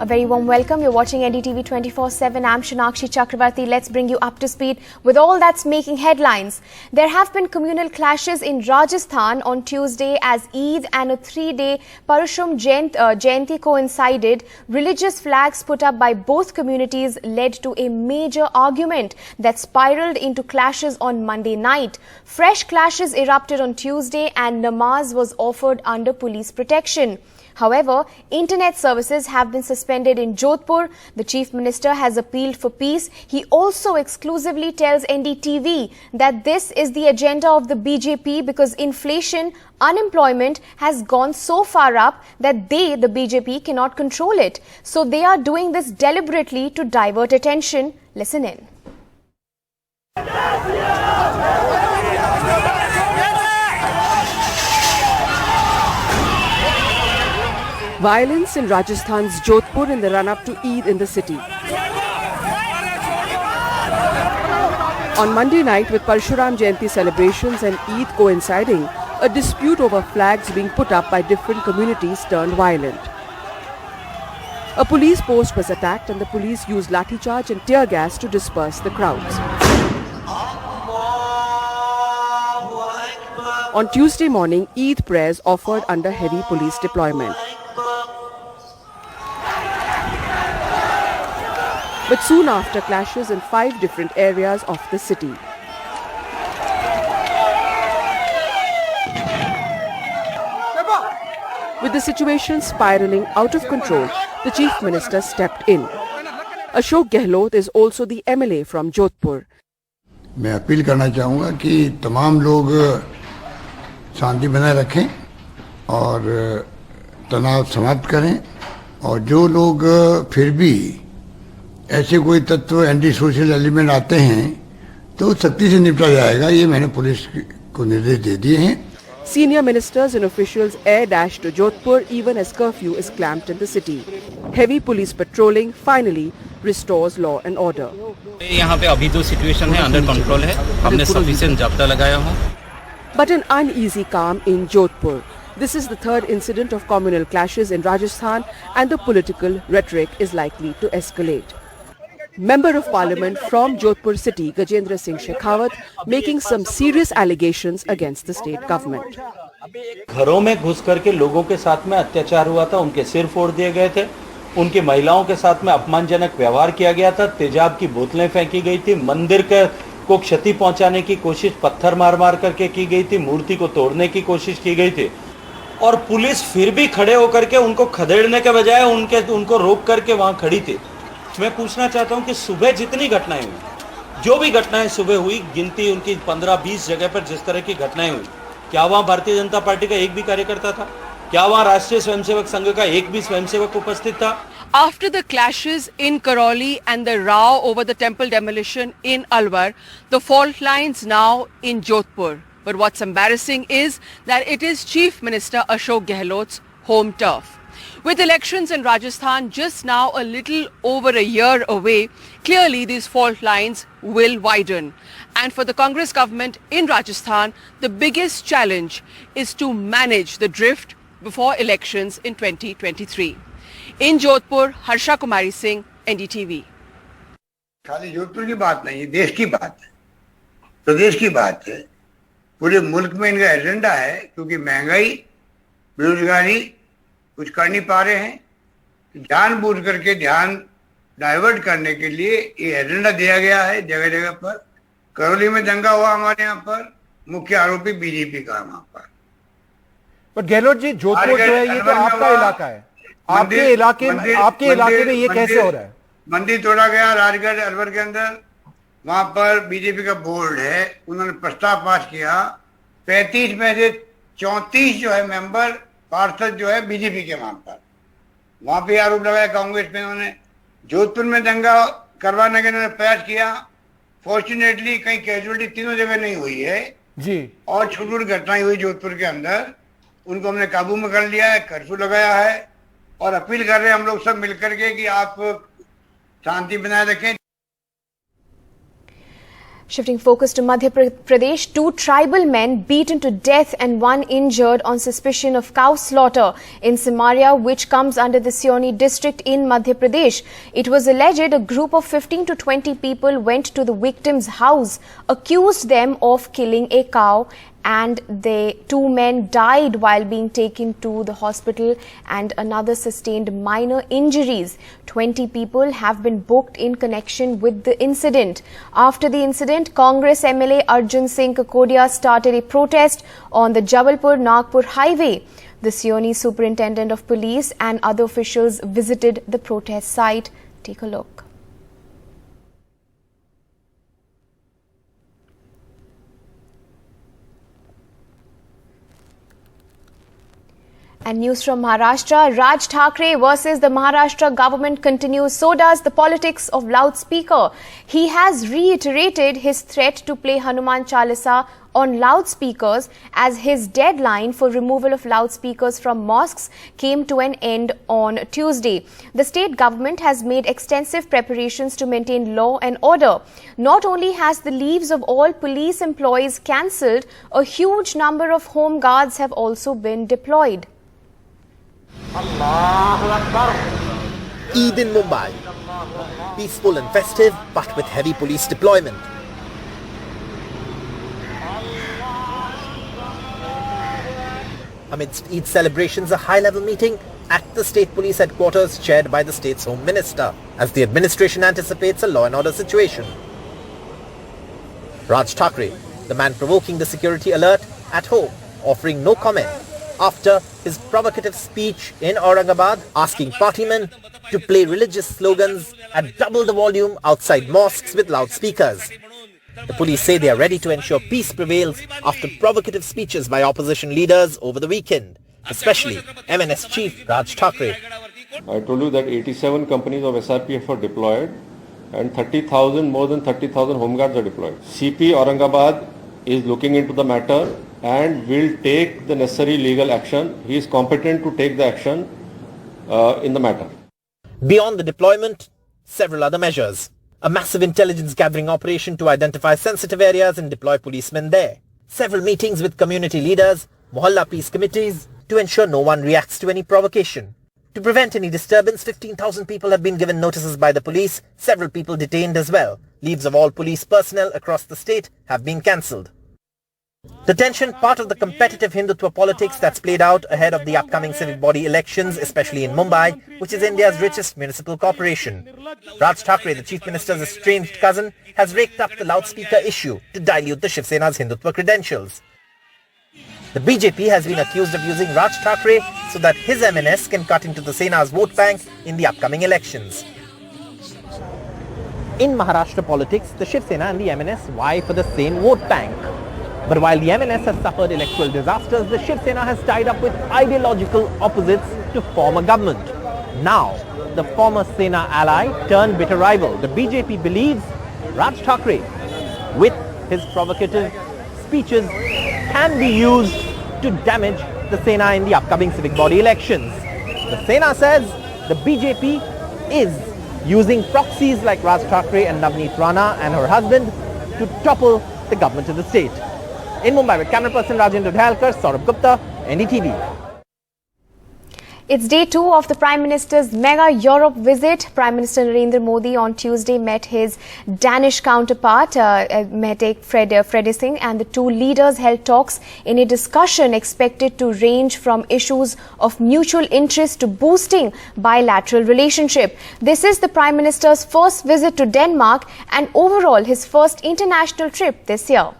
A very warm welcome. You're watching NDTV 24/7. I'm Shonakshi Chakravarti. Let's bring you up to speed with all that's making headlines. There have been communal clashes in Rajasthan on Tuesday as Eid and a 3-day Parshuram Jayanti coincided. Religious flags put up by both communities led to a major argument that spiraled into clashes on Monday night. Fresh clashes erupted on Tuesday and namaz was offered under police protection. However, internet services have been suspended in Jodhpur. The Chief Minister has appealed for peace. He also exclusively tells NDTV that this is the agenda of the BJP because inflation, unemployment has gone so far up that the BJP, cannot control it. So they are doing this deliberately to divert attention. Listen in. Violence in Rajasthan's Jodhpur in the run-up to Eid in the city. On Monday night, with Parshuram Jayanti celebrations and Eid coinciding, a dispute over flags being put up by different communities turned violent. A police post was attacked and the police used lathi charge and tear gas to disperse the crowds. On Tuesday morning, Eid prayers offered under heavy police deployment. But soon after, clashes in 5 different areas of the city. With the situation spiraling out of control, the Chief Minister stepped in. Ashok Gehlot is also the MLA from Jodhpur. मैं appeal करना चाहूँगा कि तमाम लोग शांति बनाए रखें और तनाव समाप्त करें और जो लोग फिर भी ऐसे कोई तत्व एंटी सोशल एलिमेंट आते हैं तो सख्ती से निपटा जाएगा, ये मैंने पुलिस को निर्देश दे दिए हैं. Senior ministers and officials air dash to Jodhpur even as curfew is clamped in the city. Heavy police patrolling finally restores law and order. यहाँ पे अभी जो सिचुएशन है अंडर कंट्रोल है, हमने सफिशिएंट जाब्ता लगाया हो. But an uneasy calm in Jodhpur. This is the third incident of communal clashes in Rajasthan and the political rhetoric is likely to escalate. Member of Parliament from Jodhpur city, Gajendra Singh Shekhawat, making some serious allegations against the state government. घरों में घुस करके लोगों के साथ में अत्याचार हुआ था, उनके सिर फोड़ दिए गए थे, उनकी महिलाओं के साथ में अपमानजनक व्यवहार किया गया था, तेजाब की बोतलें फेंकी गई थी, मंदिर को क्षति पहुंचाने की कोशिश पत्थर मार मार करके की गई थी, मूर्ति को तोड़ने की कोशिश की गई थी और पुलिस फिर भी खड़े होकर के उनको खदेड़ने के बजाय उनको रोक करके वहां खड़ी थी. मैं पूछना चाहता हूं कि सुबह जितनी घटनाएं हुई, जो भी घटनाएं सुबह हुई, गिनती उनकी 15-20 जगह पर जिस तरह की घटनाएं हुई, क्या वहां भारतीय जनता पार्टी का एक भी कार्यकर्ता था? क्या वहां राष्ट्रीय स्वयंसेवक संघ का एक भी स्वयंसेवक उपस्थित था? After the clashes in Karoli and the row over the temple demolition in Alwar, the fault lines now in Jodhpur. But what's embarrassing is that it is Chief Minister Ashok Gehlot's home turf. With elections in Rajasthan just now a little over a year away, clearly these fault lines will widen. And for the Congress government in Rajasthan, the biggest challenge is to manage the drift before elections in 2023. In Jodhpur, Harsha Kumari Singh, NDTV. खाली जोधपुर की बात नहीं, देश की बात है, प्रदेश की बात है, पूरे मुल्क में इनका एजेंडा है क्योंकि महंगाई, बेरोजगारी कुछ कर नहीं पा रहे हैं, जानबूझ करके ध्यान डाइवर्ट करने के लिए ये एजेंडा दिया गया है जगह जगह पर. करौली में दंगा हुआ हमारे यहाँ पर, मुख्य आरोपी बीजेपी का वहां पर. पर गहलोत जी, जोधपुर जो है ये तो आपका इलाका है, आपके इलाके में ये कैसे हो रहा है? मंदिर तोड़ा गया राजगढ़ अलवर के अंदर, वहां पर बीजेपी का बोर्ड है, उन्होंने प्रस्ताव पास किया, 35 में से 34 जो है मेंबर पार्षद जो है बीजेपी के वहां पर, वहां पे आरोप लगाया कांग्रेस पे. उन्होंने जोधपुर में दंगा करवाने का उन्होंने प्रयास किया. फॉर्चुनेटली कहीं कैजुअलिटी तीनों जगह नहीं हुई है जी, और छोटी छोटी घटनाएं हुई जोधपुर के अंदर, उनको हमने काबू में कर लिया है, कर्फ्यू लगाया है और अपील कर रहे हैं हम लोग सब मिलकर के कि आप शांति बनाए रखें. Shifting focus to Madhya Pradesh, 2 tribal men beaten to death and 1 injured on suspicion of cow slaughter in Samaria, which comes under the Seoni district in Madhya Pradesh. It was alleged a group of 15 to 20 people went to the victim's house, accused them of killing a cow, and the 2 men died while being taken to the hospital and another sustained minor injuries. 20 people have been booked in connection with the incident. After the incident, Congress MLA Arjun Singh Kakodia started a protest on the Jabalpur-Nagpur highway. The Seoni superintendent of police and other officials visited the protest site. Take a look. And news from Maharashtra, Raj Thackeray versus the Maharashtra government continues. So does the politics of loudspeaker. He has reiterated his threat to play Hanuman Chalisa on loudspeakers as his deadline for removal of loudspeakers from mosques came to an end on Tuesday. The state government has made extensive preparations to maintain law and order. Not only has the leaves of all police employees cancelled, a huge number of home guards have also been deployed. Eid in Mumbai. Peaceful and festive, but with heavy police deployment. Amidst Eid celebrations, a high-level meeting at the state police headquarters chaired by the state's home minister, as the administration anticipates a law and order situation. Raj Thackeray, the man provoking the security alert at home, offering no comment after his provocative speech in Aurangabad, asking partymen to play religious slogans at double the volume outside mosques with loudspeakers. The police say they are ready to ensure peace prevails after provocative speeches by opposition leaders over the weekend, especially MNS chief Raj Thackeray. I told you that 87 companies of SRPF are deployed and more than 30,000 home guards are deployed. CP Aurangabad is looking into the matter and will take the necessary legal action. He is competent to take the action in the matter. Beyond the deployment, several other measures. A massive intelligence gathering operation to identify sensitive areas and deploy policemen there. Several meetings with community leaders, Mohalla peace committees to ensure no one reacts to any provocation. To prevent any disturbance, 15,000 people have been given notices by the police, several people detained as well. Leaves of all police personnel across the state have been cancelled. The tension, part of the competitive Hindutva politics that's played out ahead of the upcoming civic body elections, especially in Mumbai, which is India's richest municipal corporation. Raj Thackeray, the Chief Minister's estranged cousin, has raked up the loudspeaker issue to dilute the Shiv Sena's Hindutva credentials. The BJP has been accused of using Raj Thackeray so that his MNS can cut into the Sena's vote bank in the upcoming elections. In Maharashtra politics, the Shiv Sena and the MNS vie for the same vote bank. But while the MNS has suffered electoral disasters, the Shiv Sena has tied up with ideological opposites to form a government. Now, the former Sena ally turned bitter rival, the BJP believes Raj Thackeray, with his provocative speeches, can be used to damage the Sena in the upcoming civic body elections. The Sena says the BJP is using proxies like Raj Thackeray and Navneet Rana and her husband to topple the government of the state. In Mumbai, with camera person Rajendra Dhalkar, Saurabh Gupta, NDTV. It's day 2 of the Prime Minister's mega Europe visit. Prime Minister Narendra Modi on Tuesday met his Danish counterpart, Mette Frederiksen, and the two leaders held talks in a discussion expected to range from issues of mutual interest to boosting bilateral relationship. This is the Prime Minister's first visit to Denmark and overall his first international trip this year.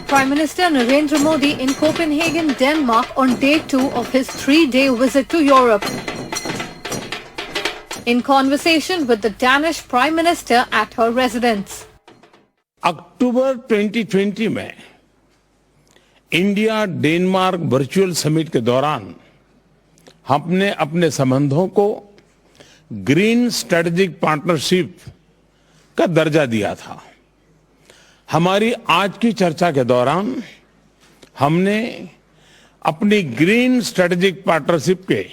Prime Minister Narendra Modi in Copenhagen, Denmark on day 2 of his 3-day visit to Europe. In conversation with the Danish Prime Minister at her residence. अक्टूबर 2020 में India Denmark virtual summit के दौरान हमने अपने संबंधों को green strategic partnership का दर्जा दिया था। हमारी आज की चर्चा के दौरान हमने अपनी ग्रीन स्ट्रेटेजिक पार्टनरशिप के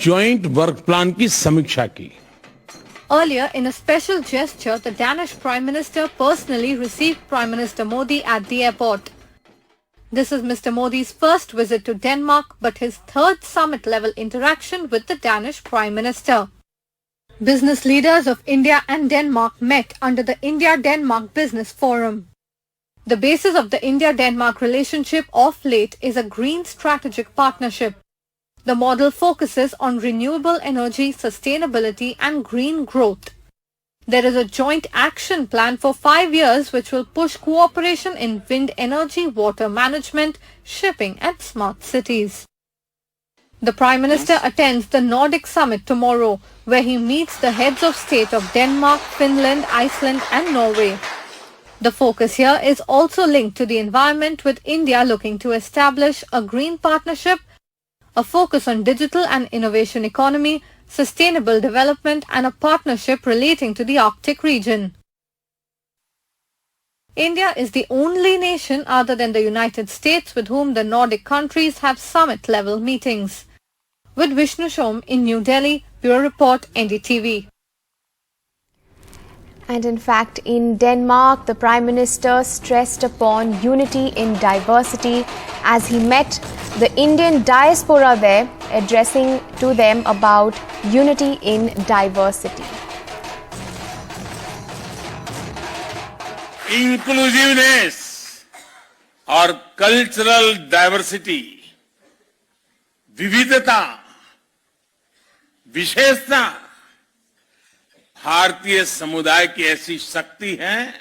जॉइंट वर्क प्लान की समीक्षा की। Earlier, in a special gesture, the Danish Prime Minister personally received Prime Minister Modi at the airport. This is Mr. Modi's first visit to Denmark, but his third summit-level interaction with the Danish Prime Minister. Business leaders of India and Denmark met under the India-Denmark Business Forum. The basis of the India-Denmark relationship of late is a green strategic partnership. The model focuses on renewable energy, sustainability and green growth. There is a joint action plan for 5 years which will push cooperation in wind energy, water management, shipping and smart cities. The Prime Minister attends the Nordic Summit tomorrow, where he meets the heads of state of Denmark, Finland, Iceland and Norway. The focus here is also linked to the environment, with India looking to establish a green partnership, a focus on digital and innovation economy, sustainable development and a partnership relating to the Arctic region. India is the only nation other than the United States with whom the Nordic countries have summit-level meetings. With Vishnu Shom in New Delhi, Bureau Report, NDTV. And in fact, in Denmark, the Prime Minister stressed upon unity in diversity as he met the Indian diaspora there, addressing to them about unity in diversity. Inclusiveness or cultural diversity, विविधता, विशेषता भारतीय समुदाय की ऐसी शक्ति है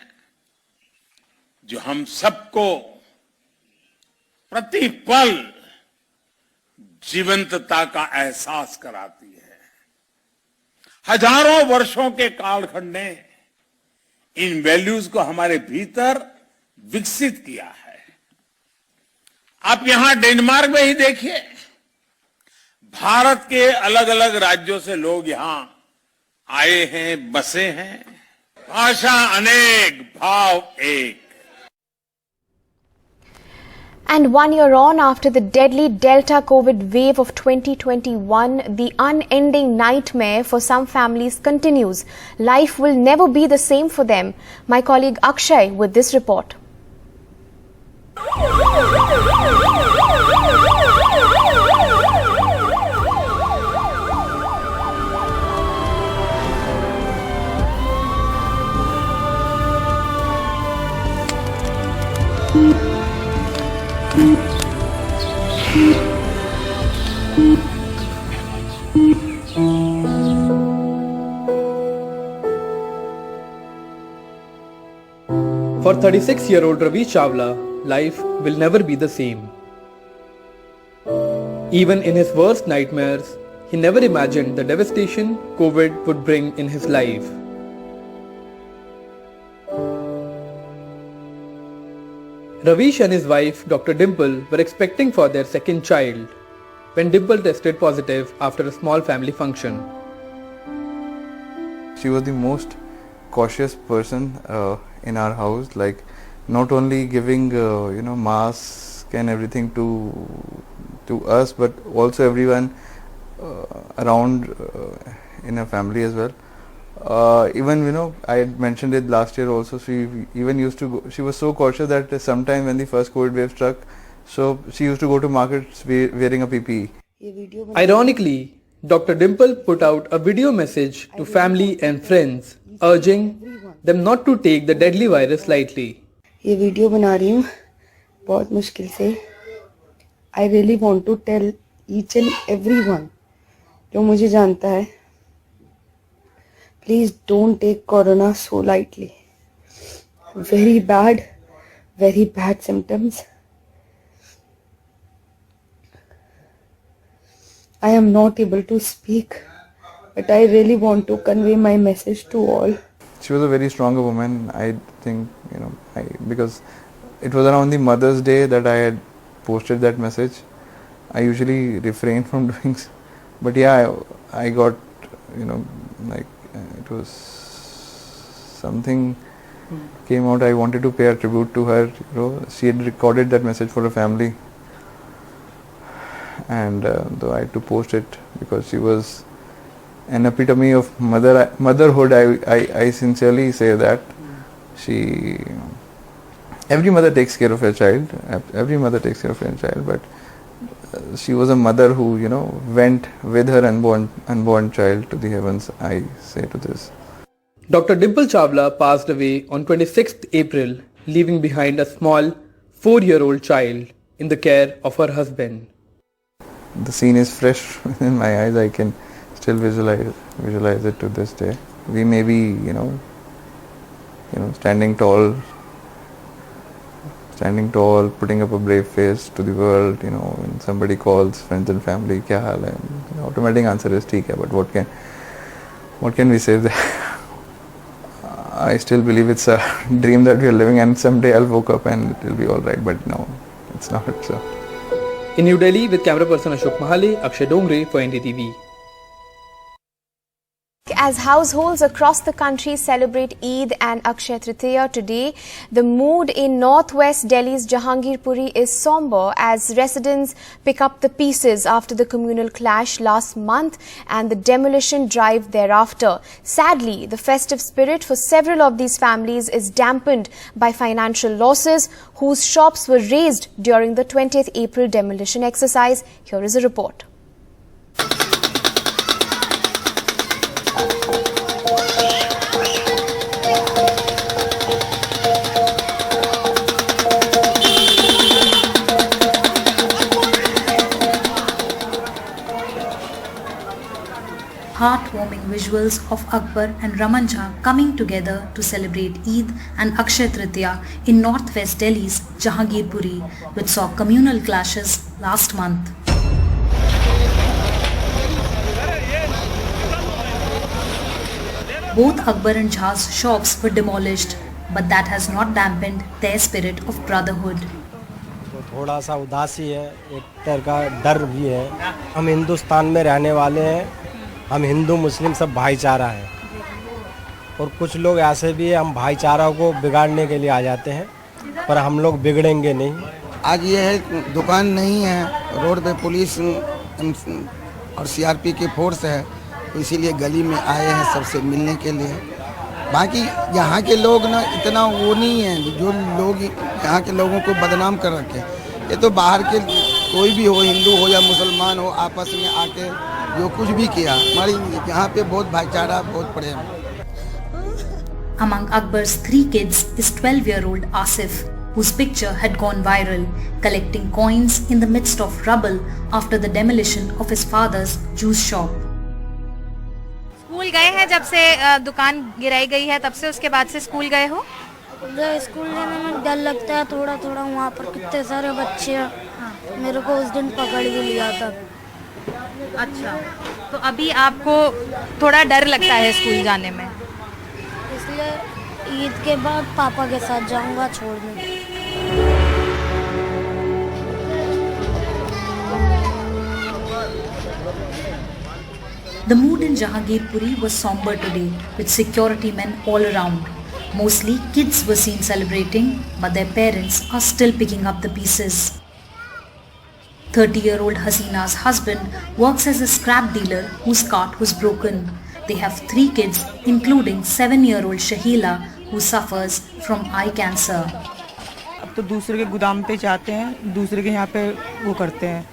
जो हम सबको प्रतिपल जीवंतता का एहसास कराती है। हजारों वर्षों के कालखंड ने इन वैल्यूज को हमारे भीतर विकसित किया है। आप यहां डेनमार्क में ही देखिए, भारत के अलग अलग राज्यों से लोग यहां आए हैं, बसे हैं। भाषा अनेक, भाव एक। And 1 year on after the deadly Delta COVID wave of 2021, the unending nightmare for some families continues. Life will never be the same for them. My colleague Akshay with this report. For 36-year-old Ravi Chawla, life will never be the same. Even in his worst nightmares, he never imagined the devastation COVID would bring in his life. Ravish and his wife, Dr. Dimple, were expecting for their second child when Dimple tested positive after a small family function. She was the most cautious person in our house, like not only giving mask and everything to us, but also everyone around in her family as well. Even I had mentioned it last year also, she even used to go, she was so cautious that sometime when the first COVID wave struck, so she used to go to markets wearing a PPE. Ironically, Dr. Dimple put out a video message to family and friends urging them not to take the deadly virus lightly. ये video बना रही हूँ बहुत मुश्किल से. I really want to tell each and everyone जो मुझे जानता है, please don't take corona so lightly. Very bad symptoms. I am not able to speak, but I really want to convey my message to all. She was a very strong woman, I think, because it was around the Mother's Day that I had posted that message. I usually refrain from doing, but yeah, I got, it was something came out. I wanted to pay a tribute to her. She had recorded that message for her family, and though I had to post it because she was an epitome of motherhood. I sincerely say that. Every mother takes care of her child. Every mother takes care of her child, but she was a mother who, went with her unborn child to the heavens. I say to this. Dr. Dimple Chawla passed away on 26th April, leaving behind a small 4-year-old child in the care of her husband. The scene is fresh in my eyes. I can still visualize it to this day. We may be, standing tall, putting up a brave face to the world, when somebody calls friends and family, kya haal hai? Automatic answer is theek hai, but what can we say there? I still believe it's a dream that we are living, and someday I'll wake up and it will be alright, but no, it's not so. In New Delhi, with camera person Ashok Akshay Tritiya for NDTV. As households across the country celebrate Eid and Akshaya Tritiya today, the mood in northwest Delhi's Jahangirpuri is somber as residents pick up the pieces after the communal clash last month and the demolition drive thereafter. Sadly, the festive spirit for several of these families is dampened by financial losses whose shops were razed during the 20th April demolition exercise. Here is a report. Heartwarming visuals of Akbar and Ramanja coming together to celebrate Eid and Akshaya Tritiya in northwest Delhi's Jahangirpuri, which saw communal clashes last month. Both Akbar and Jha's shops were demolished, but that has not dampened their spirit of brotherhood. थोड़ा सा उदासी है, एक तरह का डर भी है। हम हिंदुस्तान में रहने वाले हैं, हम हिंदू मुस्लिम सब भाईचारा है और कुछ लोग ऐसे भी हैं, हम भाईचारा को बिगाड़ने के लिए आ जाते हैं, पर हम लोग बिगड़ेंगे नहीं। आज ये है दुकान नहीं है, रोड पे पुलिस और सीआरपी की फोर्स है, इसीलिए गली में आए हैं सबसे मिलने के लिए। बाकी यहाँ के लोग ना इतना वो नहीं है, जो लोग यहाँ के लोगों को बदनाम कर रखे। ये तो बाहर के कोई भी हो, हिंदू हो या मुसलमान हो, आपस में आके जो कुछ भी किया, हमारी यहाँ पे बहुत भाईचारा, बहुत प्रेम। Among Akbar's 3 kids is 12-year-old Asif, whose picture had gone viral, collecting coins in the midst of rubble after the demolition of his father's juice shop. School गए हैं जब से दुकान गिराई गई है, तब से उसके बाद से स्कूल गए हो? स्कूल जाने में डर लगता है थोड़ा थोड़ा, वहाँ पर कितने सारे बच्चे हैं, मेरे को उस दिन पकड़ भी लिया था। अच्छा, तो अभी आपको थोड़ा डर लगता है स्कूल जाने में? इसलिए ईद के बाद पापा के साथ जाऊंगा छोड़ने। The mood in Jahangirpuri was somber today, with security men all around. Mostly kids were seen celebrating, but their parents are still picking up the pieces. 30-year-old Hasina's husband works as a scrap dealer whose cart was broken. They have 3 kids, including 7-year-old Shahila, who suffers from eye cancer. अब तो दूसरे के गोदाम पे जाते हैं, दूसरे के यहाँ पे वो करते हैं।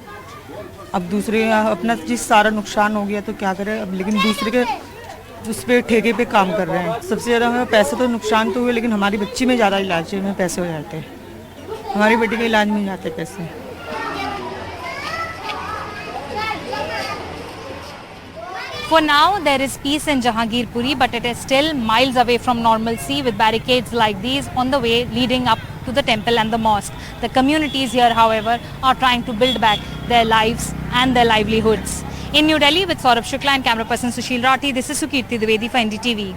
अब दूसरे अपना जिस सारा नुकसान हो गया तो क्या करें अब, लेकिन दूसरे के उस पे ठेके पे काम कर रहे हैं। सबसे ज़्यादा हमें पैसे तो नुकसान तो हुए, लेकिन हमारी बच्ची में ज़्यादा इलाज में पैसे हो जाते हैं, हमारी बेटी के इलाज में जाते पैसे। For now, there is peace in Jahangirpuri, but it is still miles away from normalcy with barricades like these on the way leading up to the temple and the mosque. The communities here, however, are trying to build back their lives and their livelihoods. In New Delhi with Saurabh Shukla and camera person Sushil Rathi, this is Sukirti Dwivedi for NDTV.